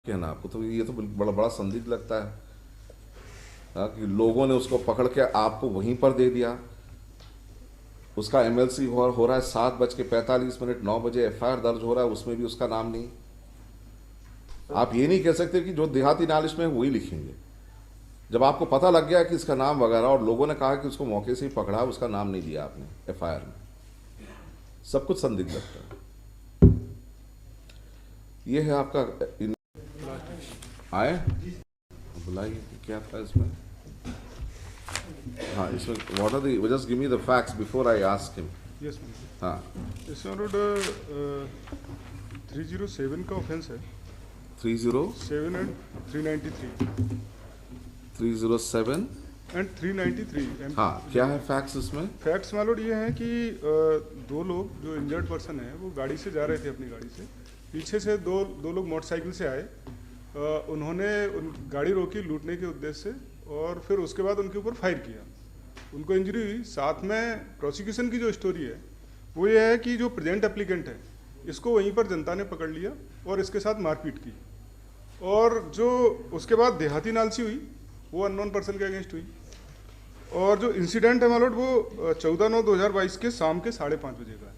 कहना आपको तो ये तो बड़ा बड़ा संदिग्ध लगता है। हाँ, कि लोगों ने उसको पकड़ के आपको वहीं पर दे दिया। उसका एमएलसी हो रहा है 7:45, 9 बजे एफआईआर दर्ज हो रहा है, उसमें भी उसका नाम नहीं। आप ये नहीं कह सकते कि जो देहाती नालिश में है वही लिखेंगे। जब आपको पता लग गया कि इसका नाम वगैरह और लोगों ने कहा कि उसको मौके से ही पकड़ा, उसका नाम नहीं दिया आपने एफआईआर में, सब कुछ संदिग्ध लगता है। ये है आपका आए बुलाइए, क्या था इसमें? हाँ, इसमें what are the just give me the facts before I ask him. Yes ma'am. हाँ, इसमें रोड 307 का ऑफेंस है। 307 एंड 393 एंड 393 हाँ, क्या है फैक्ट्स इसमें? फैक्ट्स मालूम ये हैं कि दो लोग जो इंजर्ड पर्सन है वो गाड़ी से जा रहे थे अपनी गाड़ी से, पीछे से दो लोग मोटरसाइकिल से आए। उन्होंने गाड़ी रोकी लूटने के उद्देश्य से और फिर उसके बाद उनके ऊपर फायर किया, उनको इंजरी हुई। साथ में प्रोसिक्यूशन की जो स्टोरी है वो ये है कि जो प्रेजेंट एप्लीकेंट है इसको वहीं पर जनता ने पकड़ लिया और इसके साथ मारपीट की, और जो उसके बाद देहाती नालसी हुई वो अननोन पर्सन के अगेंस्ट हुई। और जो इंसिडेंट है मालोट वो 14/9/2022 के शाम के 5:30 बजे का है।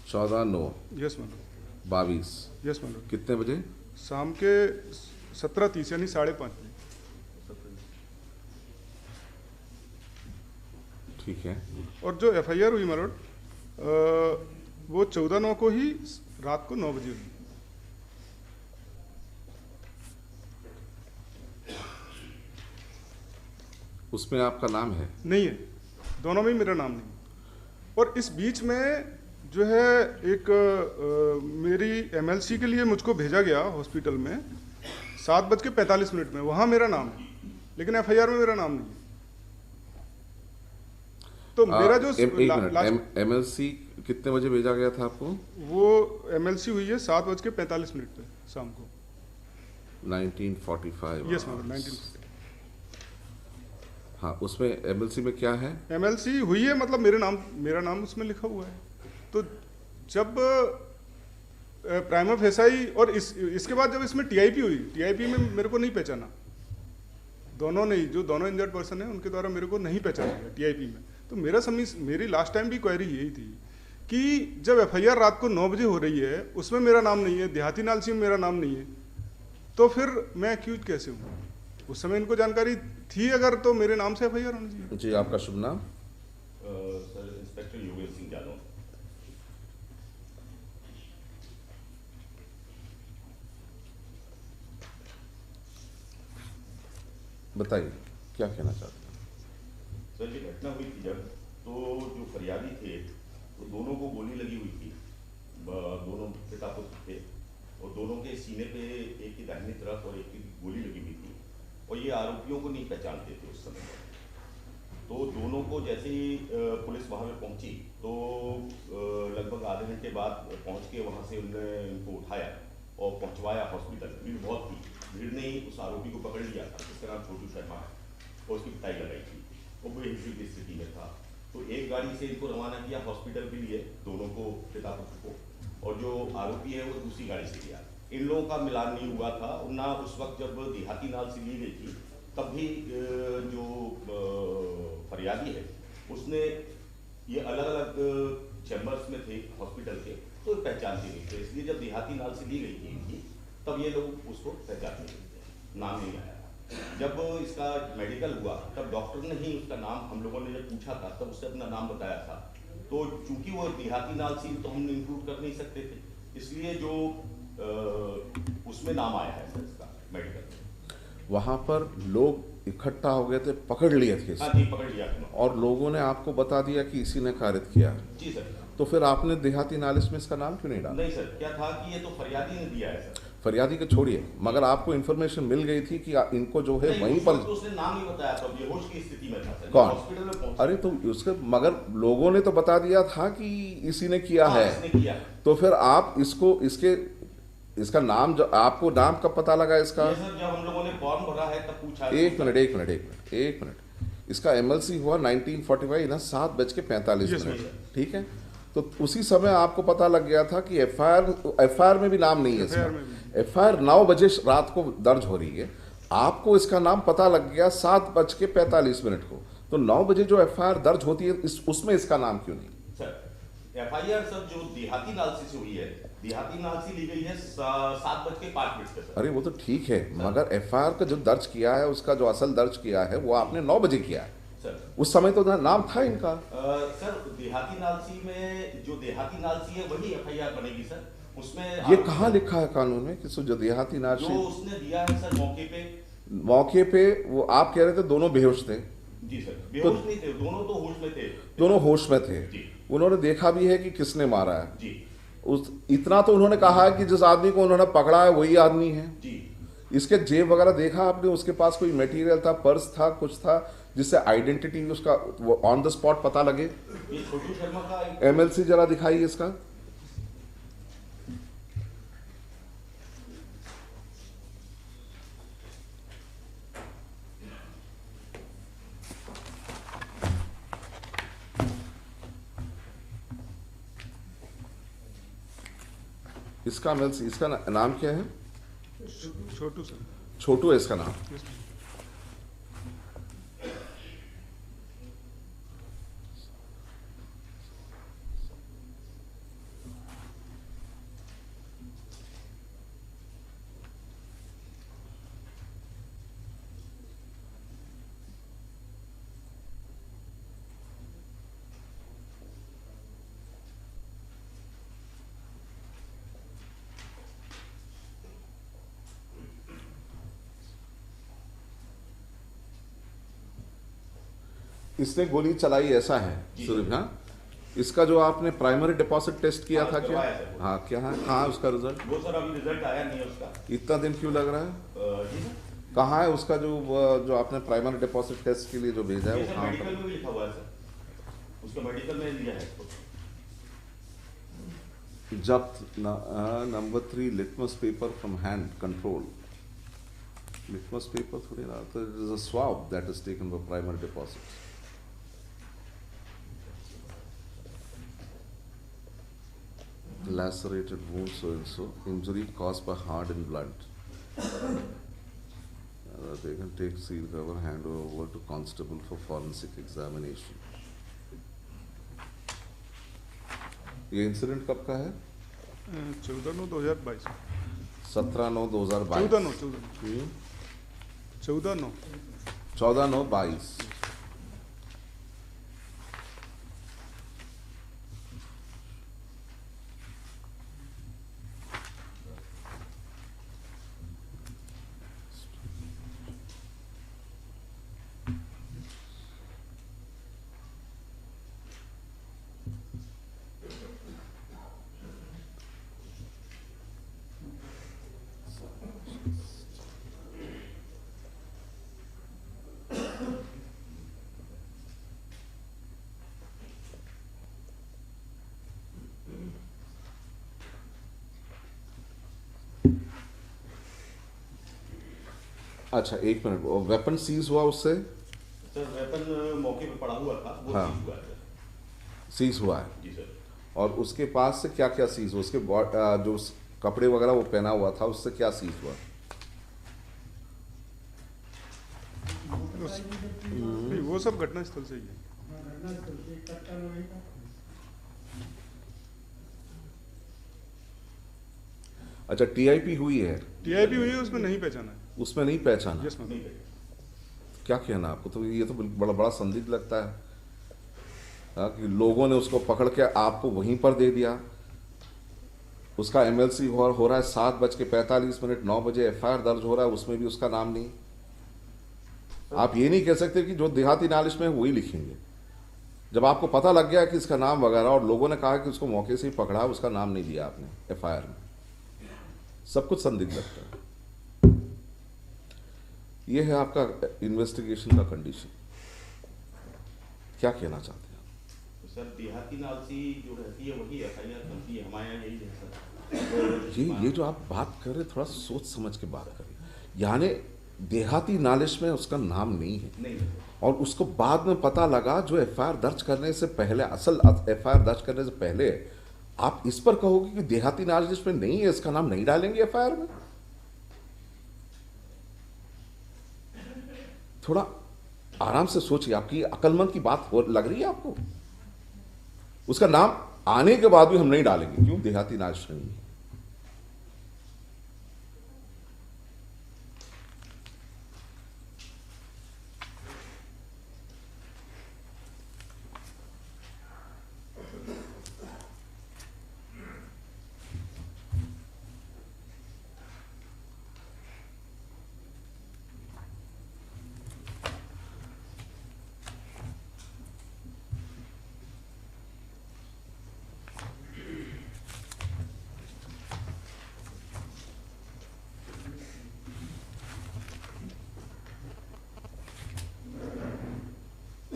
14/9 यस मालोट 22 यस मालोट कितने बजे? शाम के 17:30 यानी 5:30 बजे। ठीक है। और जो एफआईआर हुई मालोट वो 14/9 को ही रात को 9 बजे हुई। उसमें आपका नाम है? नहीं है, दोनों में ही मेरा नाम नहीं। और इस बीच में जो है एक मेरी एमएलसी के लिए मुझको भेजा गया हॉस्पिटल में 7:45 में, वहाँ मेरा नाम है, लेकिन एफआईआर में मेरा नाम नहीं है। तो मेरा जो एमएलसी कितने बजे भेजा गया था आपको? वो एमएलसी हुई है 7:45 पे शाम को 1945। Yes ma'am 1945। हाँ, उसमें एमएलसी में क्या है? एमएलसी हुई है मतलब मेरा नाम उसमें लिखा हुआ है। तो जब प्राइमा फेसाई और इसके बाद जब इसमें टीआईपी हुई, टीआईपी में मेरे को नहीं पहचाना, दोनों नहीं, जो दोनों इंजर्ड पर्सन है उनके द्वारा मेरे को नहीं पहचाना गया टीआईपी में। तो मेरी लास्ट टाइम भी क्वेरी यही थी कि जब एफआईआर रात को 9 बजे हो रही है उसमें मेरा नाम नहीं है, देहाती नालसी में मेरा नाम नहीं है, तो फिर मैं एक्यूज कैसे हूँ? उस समय इनको जानकारी थी अगर, तो मेरे नाम से एफआईआर होनी चाहिए। जी, आपका शुभ नाम? Sir, inspector Yogesh Singh Yadav. बताइए, क्या कहना चाहते हैं? सर, ये घटना हुई थी जब, तो जो फरियादी थे तो दोनों को गोली लगी हुई थी, दोनों पिता पुत्र थे, और दोनों के सीने पे एक की दाहिनी तरफ और एक की गोली लगी हुई थी, और ये आरोपियों को नहीं पहचानते थे उस समय। तो दोनों को जैसे ही पुलिस वहाँ पे पहुँची तो लगभग आधे घंटे बाद पहुँच के वहाँ से उन्होंने इनको उठाया और पहुँचवाया हॉस्पिटल। भीड़ बहुत थी, भीड़ ने ही उस आरोपी को पकड़ लिया था जिसका नाम छोटू शर्मा है, और उसकी पिटाई लगाई थी, वो बेहोशी की स्थिति में था। तो एक गाड़ी से इनको रवाना किया हॉस्पिटल के लिए, दोनों को, पिता पुत्र को, और जो आरोपी है वो दूसरी गाड़ी से गया। इन लोगों का मिलान नहीं हुआ था, ना उस वक्त जब देहाती नाल से ली गई थी तब भी जो फरियादी है उसने ये अलग अलग चैम्बर्स में थे हॉस्पिटल के, तो पहचानते नहीं थे, इसलिए जब देहाती नाल से ली गई थी इनकी तब ये लोग उसको पहचानते नहीं थे, नाम नहीं आया। जब इसका मेडिकल हुआ तब डॉक्टर ने ही उसका नाम, हम लोगों ने जब पूछा था तब उसने अपना नाम बताया था। तो चूंकि वो देहाती नाल सी तो हम इंक्लूड कर नहीं सकते थे, इसलिए जो उसमें नाम आया है सर इसका मेडिकल में। वहाँ पर लोग इकट्ठा हो गए थे, पकड़ लिए थे हाँ जी, पकड़ लिया था। और लोगों ने आपको बता दिया कि इसी ने कारित किया। जी सर। तो फिर आपने देहाती नालिश में इसका नाम क्यों नहीं डाला? नहीं सर, क्या था कि ये तो फरियादी ने दिया है सर। फरियादी को छोड़िए, मगर आपको इन्फॉर्मेशन मिल गई थी कि इनको जो है वहीं पर, तो उसने नाम नहीं बताया था, बेहोश की स्थिति में था सर, कौन? हॉस्पिटल में पहुंचा। अरे तो उसके, मगर लोगों ने तो बता दिया था कि इसी ने किया है। इसने किया। तो फिर आप इसका नाम, जो आपको नाम कब पता लगा इसका? ये सर, जब हम लोगों ने फॉर्म भरा है तब पूछा। एक मिनट, इसका एमएलसी हुआ 1945 ना 7:45। ठीक है, तो उसी समय आपको पता लग गया था कि एफआईआर में भी नाम नहीं है FIR इसका। में भी। एफआईआर 9 बजे रात को दर्ज हो रही है, आपको इसका नाम पता लग गया 7:45 को, तो 9 बजे जो एफआईआर दर्ज होती है उसमें इसका नाम क्यों नहीं? सर एफआईआर सर जो देहाती नालसी से हुई है, देहाती नालसी ली गई है 7:05 पे सर। अरे वो तो ठीक है, मगर एफआईआर का जो दर्ज किया है, उसका जो असल दर्ज किया है वो आपने 9 बजे किया है। सर उस समय तो नाम था इनका। सर देहाती नालसी में जो देहाती नालसी है वही एफआईआर बनेगी सर। उसमें ये कहाँ लिखा है कानून में कि जो देहाती जो नाशी उसने दिया है सर मौके पे वो आप कह रहे थे दोनों बेहोश थे? जी सर, बेहोश नहीं थे, दोनों तो होश में थे। दोनों होश में थे। जी। उन्होंने देखा भी है कि किसने मारा है। जी इतना तो उन्होंने कहा है कि जिस आदमी को उन्होंने पकड़ा है वही आदमी है। जी इसके जेब वगैरह देखा आपने? उसके पास कोई मटेरियल था, पर्स था, कुछ था जिससे आइडेंटिटी उसका ऑन द स्पॉट पता लगे? ये छोटू शर्मा का एमएलसी जरा दिखाइए इसका। इसका एमएलसी, इसका नाम क्या है? छोटू सर। छोटू है इसका नाम। इसने गोली चलाई ऐसा है सुरभ। हाँ, इसका जो आपने प्राइमरी डिपॉजिट टेस्ट किया था क्या? करवाया सर। हाँ, क्या है, कहाँ है उसका रिजल्ट? वो सर अभी रिजल्ट आया नहीं है उसका। इतना दिन क्यों लग रहा है? जी सर, कहाँ है उसका जो आपने प्राइमरी डिपॉजिट टेस्ट के लिए जो भेजा है ये वो सर कहाँ मेडिकल पर? में भी लिखा हुआ है सर, उसका मेडिकल में लिया है इसको। जब्त number 3 litmus paper from hand control. Litmus paper थोड़ी ना, तो it is a swab that is taken for primary deposit. Lacerated wound so and so, injury caused by hard and blunt. They can take seal cover, hand over to constable for forensic examination. ये incident कब का है? 14/9/2022। 17/9/2022। 14/9/22। अच्छा, एक minute, weapon seize हुआ उससे? Sir weapon मौके पे पड़ा हुआ था, वो हाँ। सीज हुआ है सर। सीज हुआ है। जी सर। और उसके पास से क्या क्या सीज हुआ? उसके जो कपड़े वगैरह वो पहना हुआ था उससे क्या सीज हुआ? नहीं, वो सब घटनास्थल से ही है। अच्छा, टीआईपी हुई है? टीआईपी हुई है, उसमें नहीं पहचाना है। उसमें नहीं पहचाना? Yes ma'am. नहीं भाई। क्या कहना आपको? तो ये तो बड़ा बड़ा संदिग्ध लगता है। हाँ, कि लोगों ने उसको पकड़ के आपको वहीं पर दे दिया। उसका एमएलसी हो रहा है 7:45, 9 बजे एफआईआर दर्ज हो रहा है, उसमें भी उसका नाम नहीं। आप ये नहीं कह सकते कि जो देहाती नालिश में है वही लिखेंगे, जब आपको पता लग गया कि इसका नाम वगैरह, और लोगों ने कहा कि उसको मौके से ही पकड़ा, उसका नाम नहीं दिया आपने एफआईआर में। सब कुछ संदिग्ध लगता है। ये है आपका इन्वेस्टिगेशन का कंडीशन। क्या कहना चाहते हैं आप? तो सर देहाती नालसी जो रहती है वही एफआईआर बनती है, हमारे यहाँ यही है सर। ये जो आप बात कर रहे हैं, थोड़ा सोच समझ के बात करें। यानी देहाती नालिश में उसका नाम नहीं है, नहीं और उसको बाद में पता लगा जो एफआईआर दर्ज करने से पहले, असल एफआईआर दर्ज करने से पहले आप इस पर कहोगे कि देहाती नालिश में नहीं है, इसका नाम नहीं डालेंगे एफआईआर में? थोड़ा आराम से सोचिए, आपकी अक्लमंद की बात लग रही है आपको? उसका नाम आने के बाद भी हम नहीं डालेंगे, क्यों? देहाती नालिश नहीं है।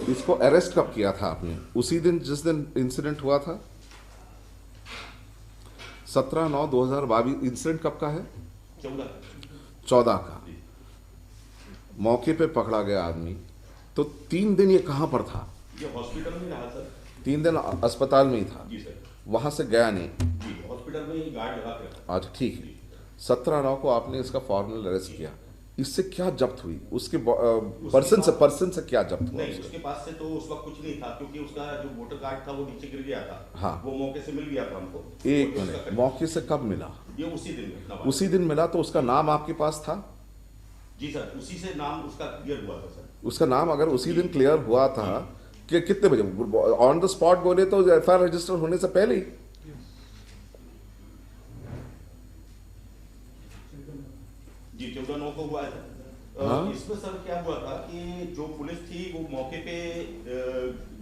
इसको अरेस्ट कब किया था आपने? उसी दिन जिस दिन इंसिडेंट हुआ था, 17/9/2022। इंसिडेंट कब का है? 14 का। मौके पे पकड़ा गया आदमी, तो 3 दिन ये कहां पर था? ये हॉस्पिटल में रहा सर। 3 दिन अस्पताल में ही था? जी सर। वहां से गया नहीं? जी, हॉस्पिटल में ही गार्ड लगा के रखा। अच्छा, ठीक है। 17/9 को आपने इसका फॉर्मल अरेस्ट किया। इससे क्या जब्त हुई? उसके पर्सन से क्या जब्त हुआ? नहीं, उसके पास से तो उस वक्त कुछ नहीं था, क्योंकि उसका जो वोटर कार्ड था वो नीचे गिर गया था। हाँ, वो मौके से मिल गया था हमको। एक मिनट, मौके से कब मिला? ये उसी दिन घटना। उसी दिन मिला, तो उसका नाम आपके पास था? जी सर, उसी से नाम उसका क्लियर हुआ था सर। उसका नाम अगर उसी दिन क्लियर हुआ था, कि कितने बजे? ऑन द स्पॉट बोले तो एफआईआर रजिस्टर होने से पहले ही? जी, 14/9 को हुआ था। हाँ? इसमें सर क्या हुआ था कि जो पुलिस थी वो मौके पे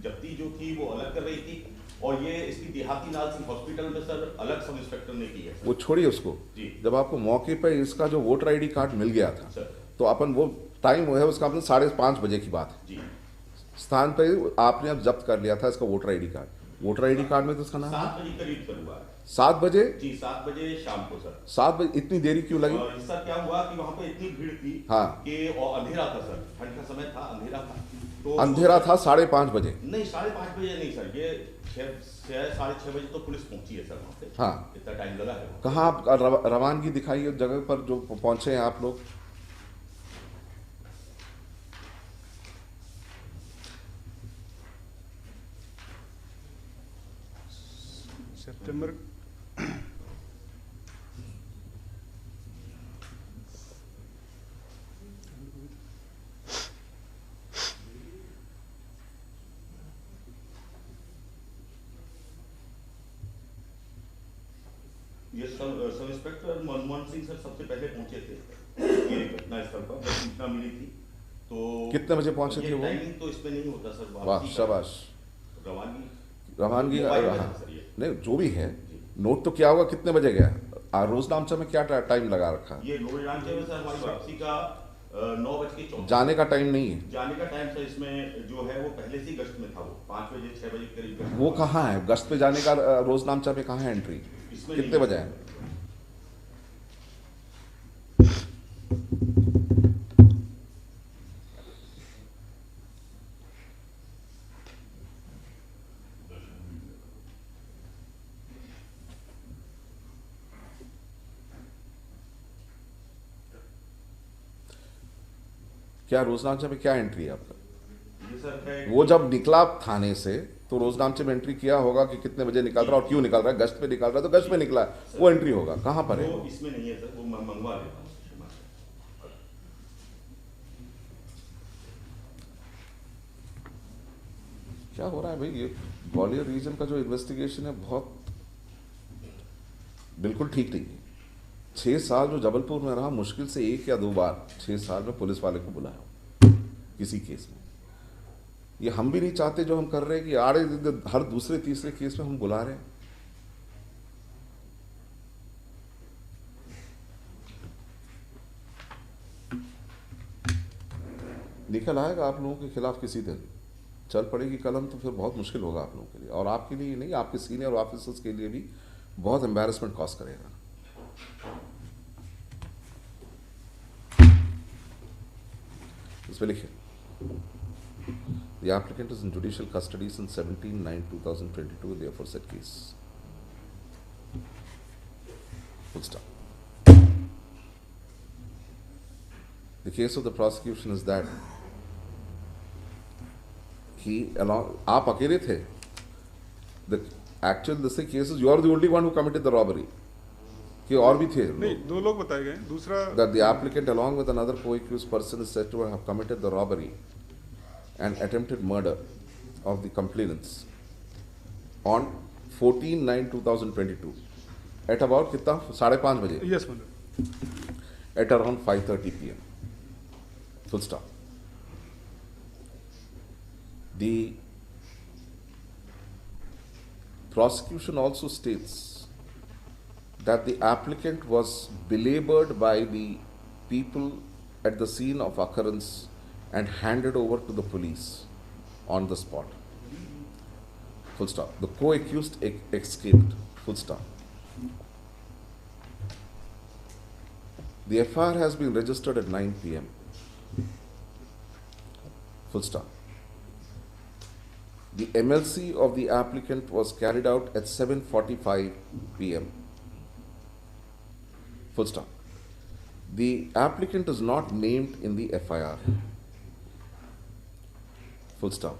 जब्ती जो थी वो अलग कर रही थी, और ये इसकी देहाती नाल सिंह हॉस्पिटल में सर अलग सब इंस्पेक्टर ने की है सर। वो छोड़िए उसको। जी। जब आपको मौके पे इसका जो वोटर आईडी कार्ड मिल गया था सर। तो अपन वो टाइम है उसका, अपने 5:30 बजे की बात है। जी। स्थान पे आपने अब जब्त कर लिया था इसका voter ID card. Voter ID card में तो उसका नाम 7 बजे करीब सर हुआ है। 7 बजे? जी, 7 बजे शाम को सर। 7 बजे? इतनी देरी क्यों लगी? सर क्या हुआ कि वहाँ पे इतनी भीड़ थी। हाँ। कि और अंधेरा था सर, ठंड का समय था, अंधेरा था। तो अंधेरा था 5:30 बजे? नहीं, 5:30 बजे नहीं सर, ये 6-6:30 बजे तो पुलिस पहुंची है सर वहाँ पे। हाँ। इतना टाइम लगा है। कहाँ आप रवानगी दिखाई उस जगह पर जो पहुंचे हैं आप लोग? सितंबर ये sub inspector Manmohan Singh sir सबसे पहले पहुंचे थे ये घटना स्थल पर, जब सूचना मिली थी। तो कितने बजे पहुंचे थे वो? टाइमिंग तो इसमें नहीं होता सर। वाह, शाबाश। रवानगी मोबाइल में हाँ। था सर ये। नहीं, जो भी है, नोट तो क्या होगा कितने बजे गया? रोजनामचा में क्या टाइम लगा रखा? ये रोजनामचे में सर हमारी वापसी का 9:24। जाने का टाइम नहीं है? जाने का टाइम सर इसमें जो है वो पहले से ही गश्त में था, वो 5 बजे 6 बजे करीब गश्त वो था। कहाँ है गश्त पे जाने का? रोजनामचा में कहाँ है एंट्री? इसमें कितने नहीं बजे है। है? क्या रोजनामचा में क्या एंट्री है आपका? ये सर है वो जब निकला थाने से तो रोजनामचे में एंट्री किया होगा कि कितने बजे निकल रहा है और क्यों निकल रहा है? गश्त पे निकल रहा है तो गश्त पे निकला है, वो एंट्री होगा। कहाँ पर है? वो इसमें नहीं है सर, वो मंगवा लेता हूँ। क्या हो रहा है भाई? ये ग्वालियर रीजन का जो इन्वेस्टिगेशन है बहुत बिल्कुल ठीक नहीं है। 6 साल जो जबलपुर में रहा, मुश्किल से 1 या 2 बार 6 साल में पुलिस वाले को बुलाया किसी केस में। ये हम भी नहीं चाहते जो हम कर रहे हैं कि आड़े हर दूसरे तीसरे केस में हम बुला रहे हैं। निकल आएगा आप लोगों के खिलाफ किसी दिन, चल पड़ेगी कलम तो फिर बहुत मुश्किल होगा आप लोगों के लिए, और आपके लिए नहीं, आपके सीनियर ऑफिसर्स के लिए भी बहुत एम्बैरेसमेंट कॉज करेगा। इस पे लिखिए, The applicant is in judicial custody since 17/9/2022 with the aforesaid case. Full stop. The case of the prosecution is that he along आप अकेले थे. The actual this case is you are the only one who committed the robbery. कि और भी थे नहीं, दो लोग बताए गए. दूसरा that the applicant along with another co-accused person is said to have committed the robbery and attempted murder of the complainants on 14/9/2022 at about कितना 5:30 बजे यस मतलब at around 5:30 p.m. Full stop. The prosecution also states that the applicant was belabored by the people at the scene of occurrence and handed over to the police on the spot. Full stop. The co-accused escaped. Full stop. The FIR has been registered at 9 p.m. Full stop. The MLC of the applicant was carried out at 7:45 p.m. Full stop. The applicant is not named in the FIR. Full stop.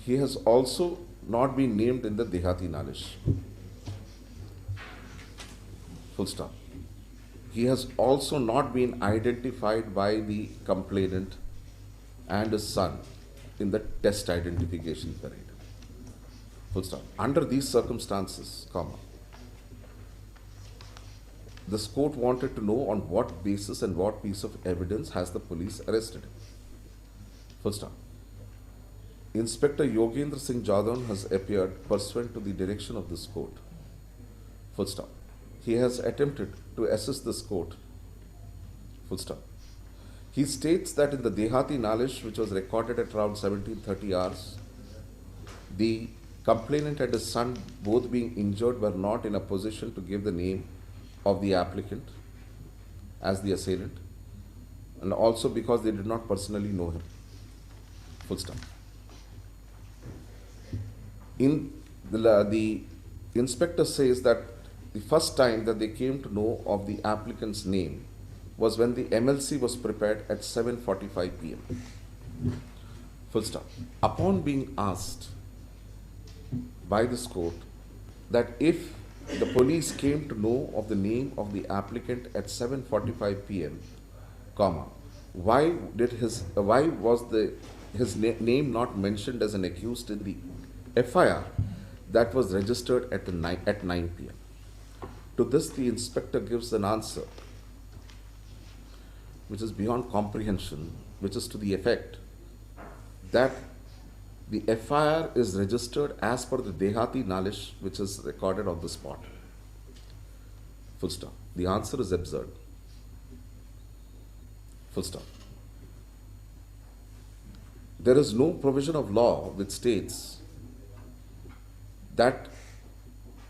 He has also not been named in the Dehati Nalish. Full stop. He has also not been identified by the complainant and his son in the test identification parade. Full stop. Under these circumstances, comma, this court wanted to know on what basis and what piece of evidence has the police arrested him. Full stop. Inspector Yogendra Singh Jadon has appeared pursuant to the direction of this court. Full stop. He has attempted to assist this court. Full stop. He states that in the Dehati Nalish, which was recorded at around 17:30 hours, the complainant and his son, both being injured, were not in a position to give the name of the applicant as the assailant, and also because they did not personally know him. Full stop. The inspector says that the first time that they came to know of the applicant's name was when the MLC was prepared at 7:45 p.m. Full stop. Upon being asked by this court that if the police came to know of the name of the applicant at 7:45 p.m., comma, why was his name not mentioned as an accused in the FIR that was registered at 9 p.m. To this, the inspector gives an answer which is beyond comprehension, which is to the effect that the FIR is registered as per the Dehati Nalish, which is recorded on the spot. Full stop. The answer is absurd. Full stop. There is no provision of law which states that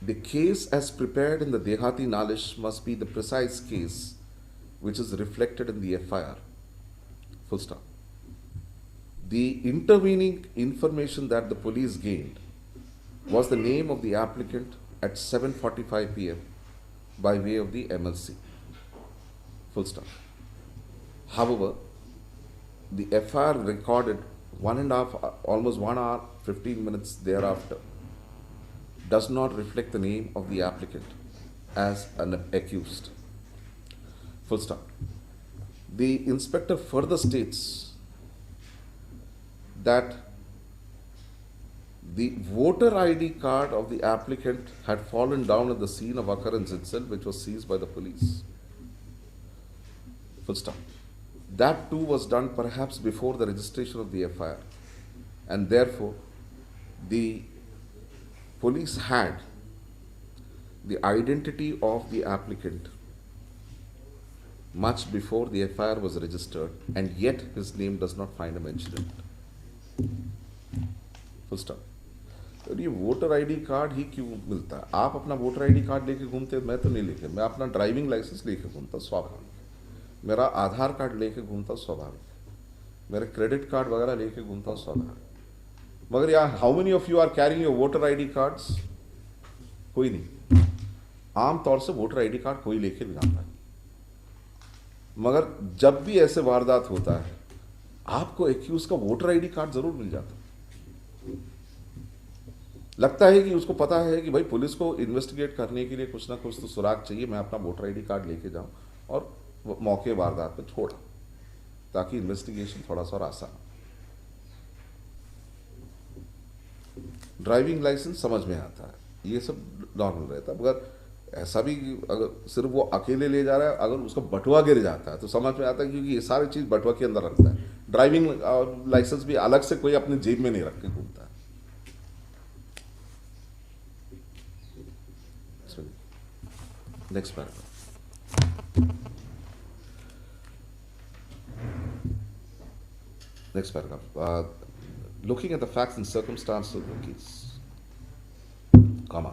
the case as prepared in the Dehati Nalish must be the precise case which is reflected in the FIR. Full stop. The intervening information that the police gained was the name of the applicant at 7:45 p.m. by way of the MLC. Full stop. However, the FIR recorded almost 1 hour, 15 minutes thereafter does not reflect the name of the applicant as an accused. Full stop. The inspector further states that the voter ID card of the applicant had fallen down at the scene of occurrence itself, which was seized by the police. Full stop. That too was done perhaps before the registration of the FIR, and therefore the police had the identity of the applicant much before the FIR was registered, and yet his name does not find a mention in it. Full stop. और ये voter ID card ही क्यों मिलता है? आप अपना voter ID card लेके घूमते, मैं तो नहीं लेके, मैं अपना ड्राइविंग लाइसेंस लेके घूमता, स्वाभाविक। मेरा आधार कार्ड लेके घूमता, स्वाभाविक। मेरे क्रेडिट कार्ड वगैरह लेके घूमता हूँ साला। मगर यार how many of you are carrying your voter ID cards? कोई नहीं। आम तौर से वोटर आईडी कार्ड कोई लेके नहीं जाता है। मगर जब भी ऐसे वारदात होता है आपको एक्यूज का वोटर आईडी कार्ड जरूर मिल जाता है। लगता है कि उसको पता है कि भाई पुलिस को इन्वेस्टिगेट करने के लिए कुछ ना कुछ तो सुराग चाहिए, मैं अपना वोटर आईडी कार्ड लेके जाऊं और मौके वारदात पे छोड़ा, ताकि इन्वेस्टिगेशन थोड़ा सा और आसान। ड्राइविंग लाइसेंस समझ में आता है, ये सब नॉर्मल रहता है। मगर ऐसा भी अगर सिर्फ वो अकेले ले जा रहा है, अगर उसका बटुआ गिर जाता है तो समझ में आता है, क्योंकि ये सारी चीज़ बटुआ के अंदर रखता है। ड्राइविंग लाइसेंस भी अलग से कोई अपनी जेब में नहीं रख के घूमता है। Next paragraph. Next paragraph. Looking at the facts and circumstances of the case, comma,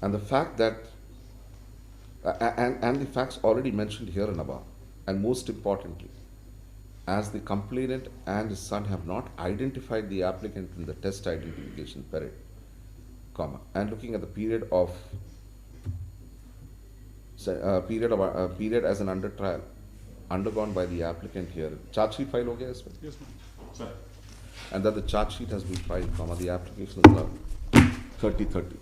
and the fact that, and the facts already mentioned here and above, and most importantly, as the complainant and his son have not identified the applicant in the test identification period, comma, and looking at the period as an under trial undergone by the applicant here. Charge sheet file ho gaya isme? Yes, ma'am. Sir And that the charge sheet has been filed, comma, the application is now 30/30.